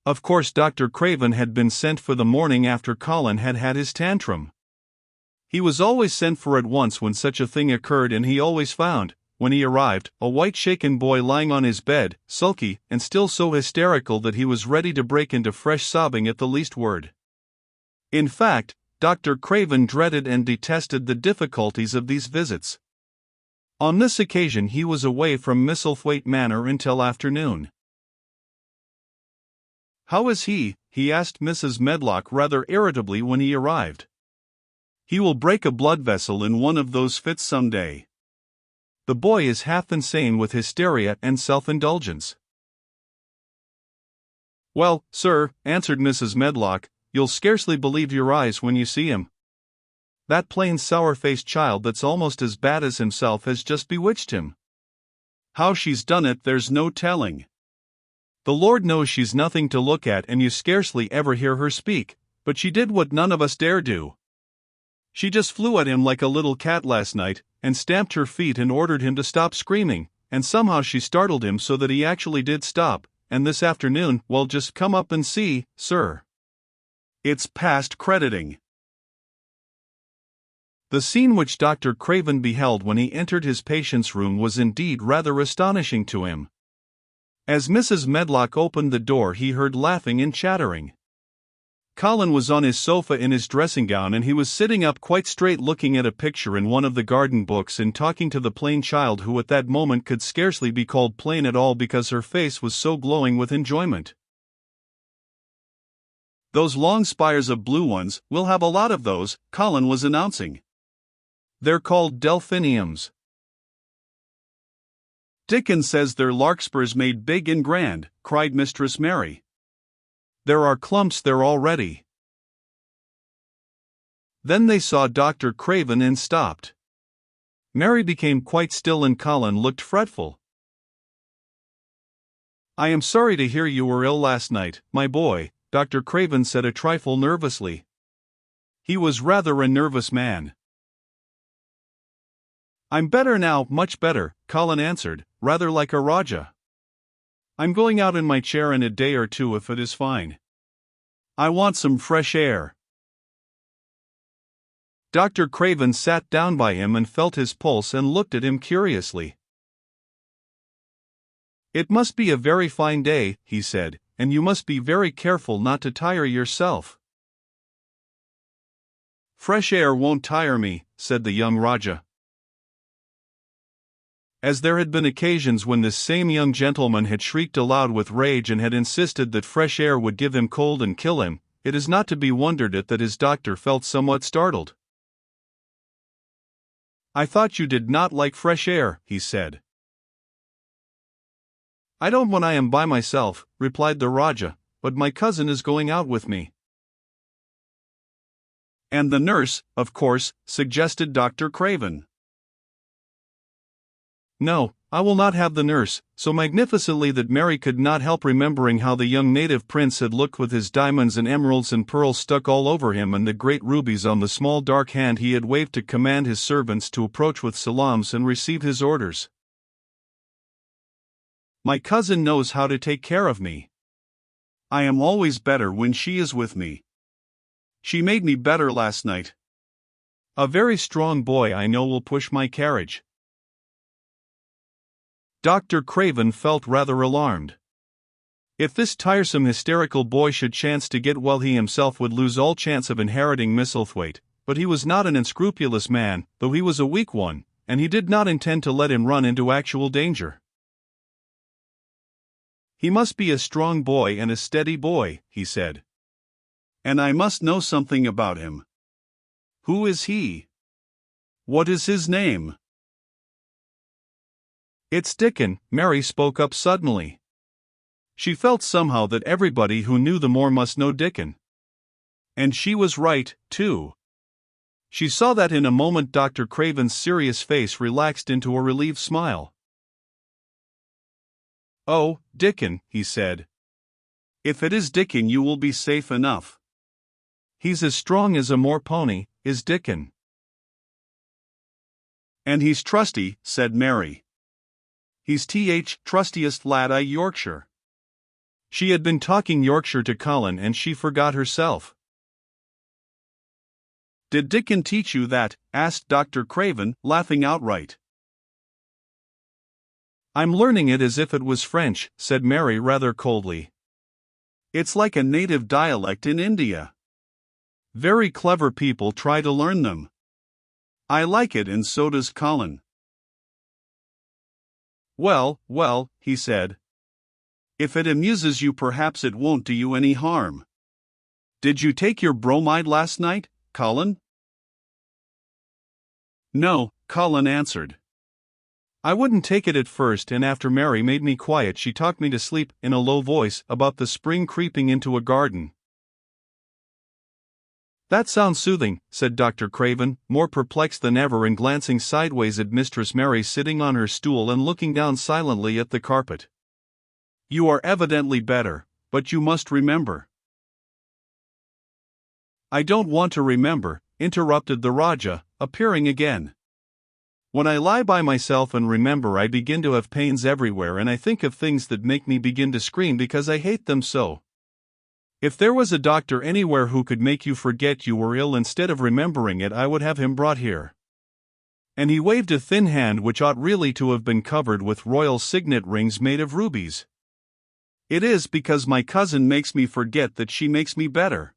Of course Dr. Craven had been sent for the morning after Colin had had his tantrum. He was always sent for at once when such a thing occurred, and he always found, when he arrived, a white shaken boy lying on his bed, sulky, and still so hysterical that he was ready to break into fresh sobbing at the least word. In fact, Dr. Craven dreaded and detested the difficulties of these visits. On this occasion he was away from Misselthwaite Manor until afternoon. "How is he?" he asked Mrs. Medlock rather irritably when he arrived. "He will break a blood vessel in one of those fits some day. The boy is half insane with hysteria and self-indulgence." "Well, sir," answered Mrs. Medlock, "you'll scarcely believe your eyes when you see him. That plain sour-faced child that's almost as bad as himself has just bewitched him. How she's done it there's no telling. The Lord knows she's nothing to look at, and you scarcely ever hear her speak, but she did what none of us dare do. She just flew at him like a little cat last night, and stamped her feet and ordered him to stop screaming, and somehow she startled him so that he actually did stop, and this afternoon, well, just come up and see, sir. It's past crediting." The scene which Dr. Craven beheld when he entered his patient's room was indeed rather astonishing to him. As Mrs. Medlock opened the door he heard laughing and chattering. Colin was on his sofa in his dressing gown, and he was sitting up quite straight looking at a picture in one of the garden books and talking to the plain child, who at that moment could scarcely be called plain at all because her face was so glowing with enjoyment. "Those long spires of blue ones, we'll have a lot of those," Colin was announcing. "They're called delphiniums. Dickens says they're larkspurs made big and grand," cried Mistress Mary. "There are clumps there already." Then they saw Dr. Craven and stopped. Mary became quite still and Colin looked fretful. "I am sorry to hear you were ill last night, my boy," Dr. Craven said a trifle nervously. He was rather a nervous man. "I'm better now, much better," Colin answered, rather like a Raja. "I'm going out in my chair in a day or two if it is fine. I want some fresh air." Dr. Craven sat down by him and felt his pulse and looked at him curiously. "It must be a very fine day," he said, "and you must be very careful not to tire yourself." "Fresh air won't tire me," said the young Raja. As there had been occasions when this same young gentleman had shrieked aloud with rage and had insisted that fresh air would give him cold and kill him, it is not to be wondered at that his doctor felt somewhat startled. "I thought you did not like fresh air," he said. "I don't when I am by myself," replied the Raja, "but my cousin is going out with me." "And the nurse, of course," suggested Dr. Craven. "No, I will not have the nurse," so magnificently that Mary could not help remembering how the young native prince had looked with his diamonds and emeralds and pearls stuck all over him and the great rubies on the small dark hand he had waved to command his servants to approach with salams and receive his orders. "My cousin knows how to take care of me. I am always better when she is with me. She made me better last night. A very strong boy I know will push my carriage." Dr. Craven felt rather alarmed. If this tiresome hysterical boy should chance to get well, he himself would lose all chance of inheriting Misselthwaite, but he was not an unscrupulous man, though he was a weak one, and he did not intend to let him run into actual danger. "He must be a strong boy and a steady boy," he said. "And I must know something about him. Who is he? What is his name?" "It's Dickon," Mary spoke up suddenly. She felt somehow that everybody who knew the moor must know Dickon. And she was right, too. She saw that in a moment. Dr. Craven's serious face relaxed into a relieved smile. "Oh, Dickon," he said. "If it is Dickon you will be safe enough. He's as strong as a moor pony, is Dickon." "And he's trusty," said Mary. "He's trustiest lad I Yorkshire." She had been talking Yorkshire to Colin and she forgot herself. "Did Dickon teach you that?" asked Dr. Craven, laughing outright. "I'm learning it as if it was French," said Mary rather coldly. "It's like a native dialect in India. Very clever people try to learn them. I like it and so does Colin." "Well, well," he said. "If it amuses you, perhaps it won't do you any harm. Did you take your bromide last night, Colin?" "No," Colin answered. "I wouldn't take it at first, and after Mary made me quiet she talked me to sleep in a low voice about the spring creeping into a garden." "That sounds soothing," said Dr. Craven, more perplexed than ever and glancing sideways at Mistress Mary sitting on her stool and looking down silently at the carpet. "You are evidently better, but you must remember." "I don't want to remember," interrupted the Rajah, appearing again. "When I lie by myself and remember I begin to have pains everywhere and I think of things that make me begin to scream because I hate them so. If there was a doctor anywhere who could make you forget you were ill instead of remembering it, I would have him brought here." And he waved a thin hand which ought really to have been covered with royal signet rings made of rubies. "It is because my cousin makes me forget that she makes me better."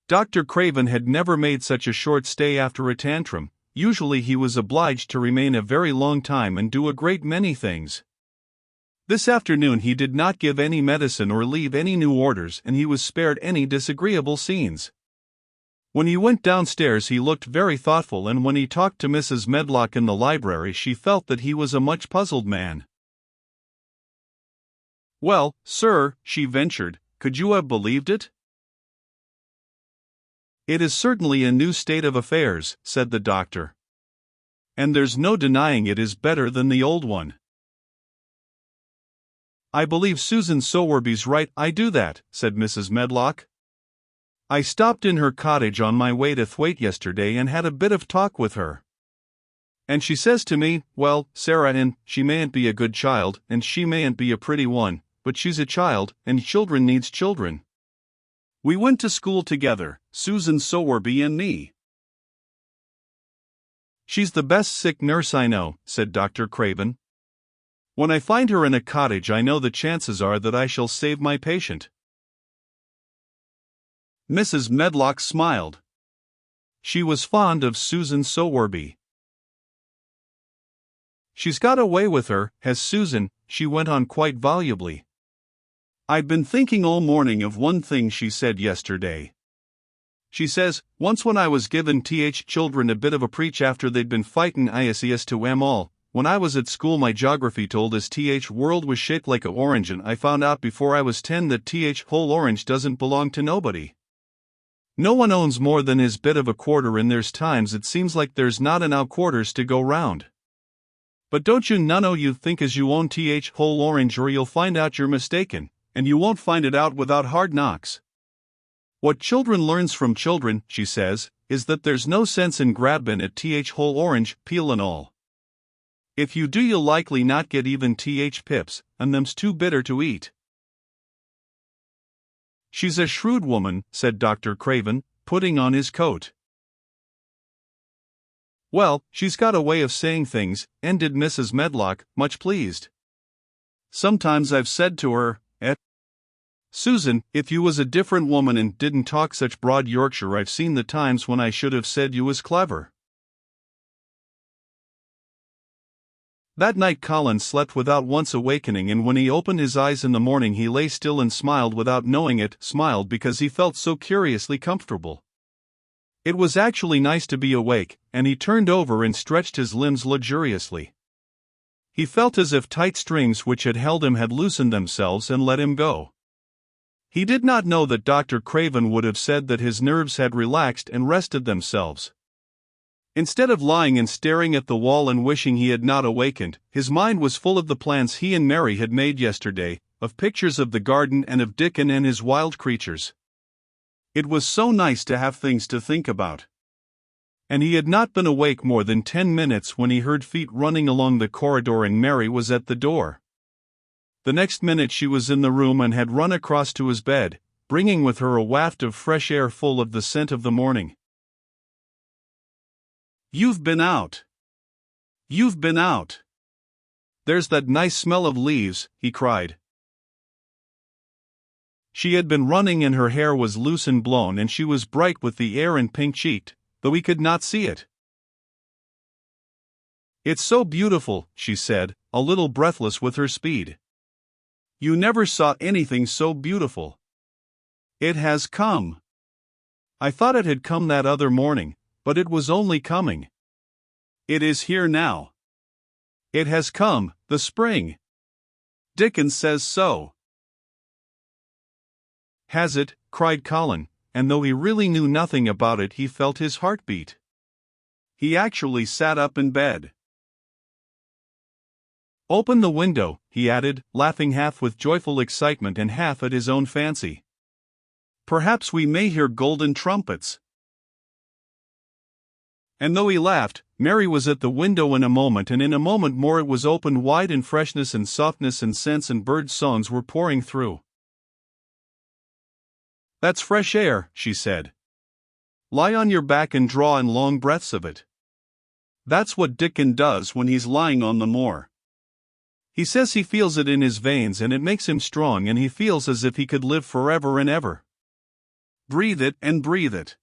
Dr. Craven had never made such a short stay after a tantrum. Usually he was obliged to remain a very long time and do a great many things. This afternoon he did not give any medicine or leave any new orders, and he was spared any disagreeable scenes. When he went downstairs he looked very thoughtful, and when he talked to Mrs. Medlock in the library she felt that he was a much puzzled man. "Well, sir," she ventured, "could you have believed it?" "It is certainly a new state of affairs," said the doctor. "And there's no denying it is better than the old one." "I believe Susan Sowerby's right, I do that," said Mrs. Medlock. "I stopped in her cottage on my way to Thwaite yesterday and had a bit of talk with her. And she says to me, 'Well, Sarah, and she mayn't be a good child, and she mayn't be a pretty one, but she's a child, and children needs children. We went to school together, Susan Sowerby and me. She's the best sick nurse I know,' said Dr. Craven. 'When I find her in a cottage I know the chances are that I shall save my patient.'" Mrs. Medlock smiled. She was fond of Susan Sowerby. "She's got a way with her, has Susan," she went on quite volubly. "I've been thinking all morning of one thing she said yesterday. She says, once when I was givin' children a bit of a preach after they'd been fightin' ISES to 'em all, when I was at school my geography told us world was shaped like a orange, and I found out before I was 10 that whole orange doesn't belong to nobody. No one owns more than his bit of a quarter, and there's times it seems like there's not enough quarters to go round. But don't you none o' you think as you own whole orange, or you'll find out you're mistaken, and you won't find it out without hard knocks. What children learns from children,' she says, 'is that there's no sense in grabbin' at whole orange, peel and all. If you do you'll likely not get even pips, and them's too bitter to eat.'" "She's a shrewd woman," said Dr. Craven, putting on his coat. "Well, she's got a way of saying things," ended Mrs. Medlock, much pleased. "Sometimes I've said to her, Susan, if you was a different woman and didn't talk such broad Yorkshire, I've seen the times when I should have said you was clever." That night Colin slept without once awakening, and when he opened his eyes in the morning he lay still and smiled without knowing it, smiled because he felt so curiously comfortable. It was actually nice to be awake, and he turned over and stretched his limbs luxuriously. He felt as if tight strings which had held him had loosened themselves and let him go. He did not know that Dr. Craven would have said that his nerves had relaxed and rested themselves. Instead of lying and staring at the wall and wishing he had not awakened, his mind was full of the plans he and Mary had made yesterday, of pictures of the garden and of Dickon and his wild creatures. It was so nice to have things to think about. And he had not been awake more than 10 minutes when he heard feet running along the corridor and Mary was at the door. The next minute she was in the room and had run across to his bed, bringing with her a waft of fresh air full of the scent of the morning. "You've been out. You've been out. There's that nice smell of leaves," he cried. She had been running and her hair was loose and blown and she was bright with the air and pink-cheeked, though he could not see it. "It's so beautiful," she said, a little breathless with her speed. "You never saw anything so beautiful. It has come. I thought it had come that other morning, but it was only coming. It is here now. It has come, the spring. Dickens says so." "Has it?" cried Colin, and though he really knew nothing about it, he felt his heart beat. He actually sat up in bed. "Open the window," he added, laughing half with joyful excitement and half at his own fancy. "Perhaps we may hear golden trumpets." And though he laughed, Mary was at the window in a moment, and in a moment more it was opened wide and freshness and softness and scents and bird songs were pouring through. "That's fresh air," she said. "Lie on your back and draw in long breaths of it. That's what Dickon does when he's lying on the moor. He says he feels it in his veins and it makes him strong and he feels as if he could live forever and ever. Breathe it and breathe it."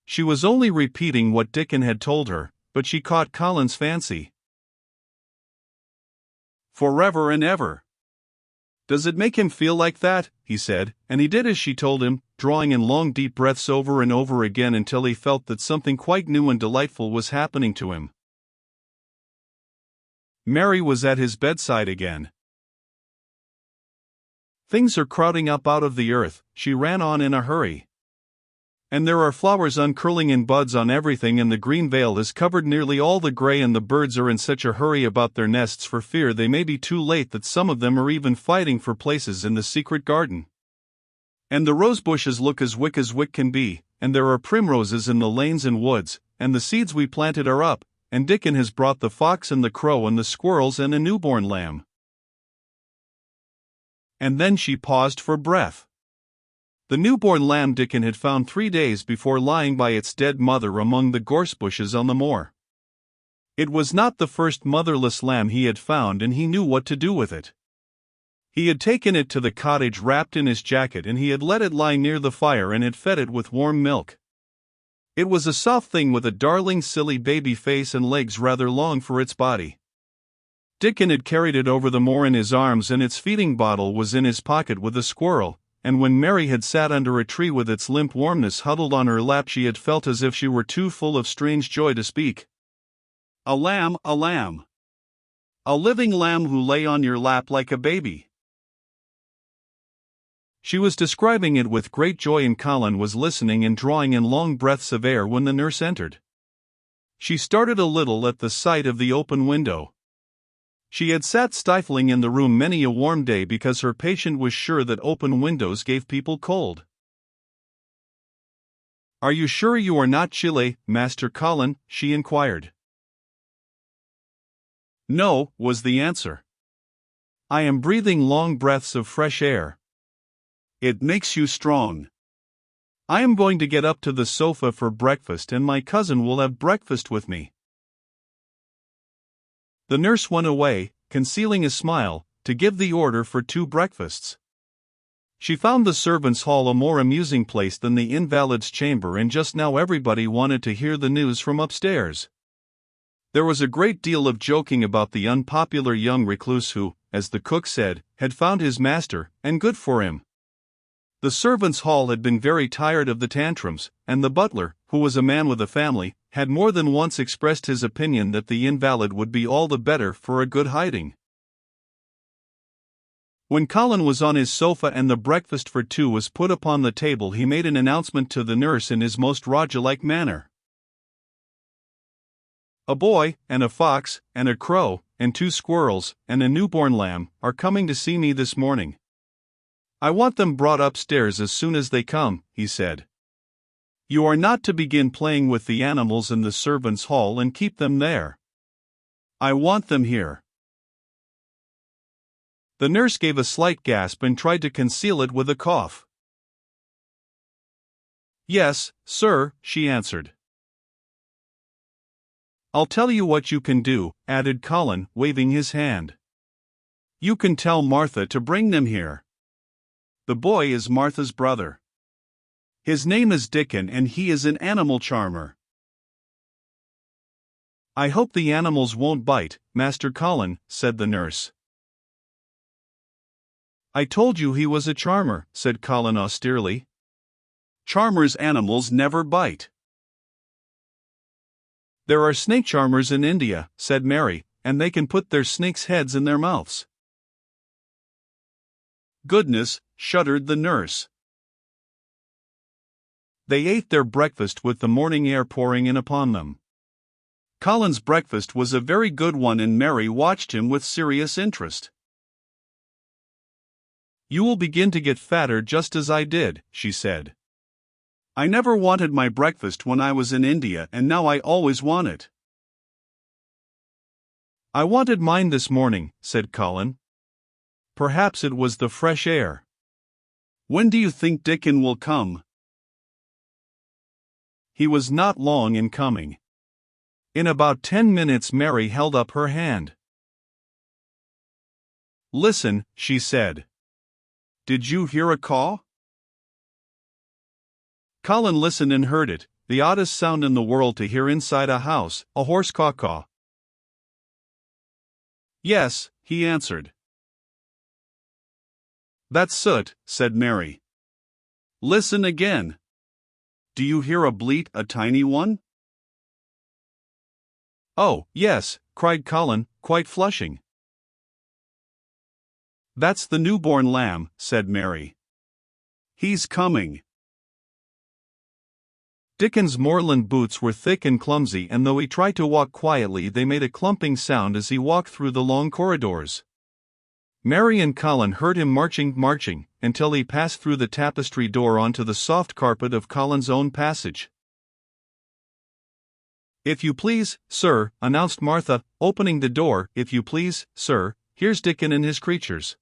She was only repeating what Dickon had told her, but she caught Colin's fancy. "Forever and ever. Does it make him feel like that?" he said, and he did as she told him, drawing in long deep breaths over and over again until he felt that something quite new and delightful was happening to him. Mary was at his bedside again. "Things are crowding up out of the earth," she ran on in a hurry. "And there are flowers uncurling in buds on everything, and the green veil has covered nearly all the grey, and the birds are in such a hurry about their nests for fear they may be too late that some of them are even fighting for places in the secret garden. And the rose bushes look as wick can be, and there are primroses in the lanes and woods, and the seeds we planted are up, and Dickon has brought the fox and the crow and the squirrels and a newborn lamb." And then she paused for breath. The newborn lamb Dickon had found 3 days before lying by its dead mother among the gorse bushes on the moor. It was not the first motherless lamb he had found, and he knew what to do with it. He had taken it to the cottage wrapped in his jacket and he had let it lie near the fire and had fed it with warm milk. It was a soft thing with a darling silly baby face and legs rather long for its body. Dickon had carried it over the moor in his arms and its feeding bottle was in his pocket with a squirrel, and when Mary had sat under a tree with its limp warmness huddled on her lap she had felt as if she were too full of strange joy to speak. A lamb. A living lamb who lay on your lap like a baby." She was describing it with great joy and Colin was listening and drawing in long breaths of air when the nurse entered. She started a little at the sight of the open window. She had sat stifling in the room many a warm day because her patient was sure that open windows gave people cold. "Are you sure you are not chilly, Master Colin?" she inquired. "No," was the answer. "I am breathing long breaths of fresh air. It makes you strong. I am going to get up to the sofa for breakfast and my cousin will have breakfast with me." The nurse went away, concealing a smile, to give the order for 2 breakfasts. She found the servants' hall a more amusing place than the invalid's chamber, and just now everybody wanted to hear the news from upstairs. There was a great deal of joking about the unpopular young recluse who, as the cook said, had found his master, and good for him. The servants' hall had been very tired of the tantrums, and the butler, who was a man with a family, had more than once expressed his opinion that the invalid would be all the better for a good hiding. When Colin was on his sofa and the breakfast for 2 was put upon the table, he made an announcement to the nurse in his most Roger-like manner. "A boy, and a fox, and a crow, and 2 squirrels, and a newborn lamb, are coming to see me this morning. I want them brought upstairs as soon as they come," he said. "You are not to begin playing with the animals in the servants' hall and keep them there. I want them here." The nurse gave a slight gasp and tried to conceal it with a cough. "Yes, sir," she answered. "I'll tell you what you can do," added Colin, waving his hand. "You can tell Martha to bring them here. The boy is Martha's brother. His name is Dickon and he is an animal charmer." "I hope the animals won't bite, Master Colin," said the nurse. "I told you he was a charmer," said Colin austerely. "Charmers' animals never bite." "There are snake charmers in India," said Mary, "and they can put their snakes' heads in their mouths." "Goodness," shuddered the nurse. They ate their breakfast with the morning air pouring in upon them. Colin's breakfast was a very good one and Mary watched him with serious interest. "You will begin to get fatter just as I did," she said. "I never wanted my breakfast when I was in India and now I always want it." "I wanted mine this morning," said Colin. "Perhaps it was the fresh air." "When do you think Dickon will come?" He was not long in coming. In about 10 minutes Mary held up her hand. "Listen," she said. "Did you hear a caw?" Colin listened and heard it, the oddest sound in the world to hear inside a house, a hoarse caw-caw. "Yes," he answered. "That's soot," said Mary. "Listen again. Do you hear a bleat, a tiny one?" "Oh, yes," cried Colin, quite flushing. "That's the newborn lamb," said Mary. "He's coming." Dickon's moorland boots were thick and clumsy, and though he tried to walk quietly, they made a clumping sound as he walked through the long corridors. Mary and Colin heard him marching, until he passed through the tapestry door onto the soft carpet of Colin's own passage. "If you please, sir," announced Martha, opening the door, "if you please, sir, here's Dickon and his creatures."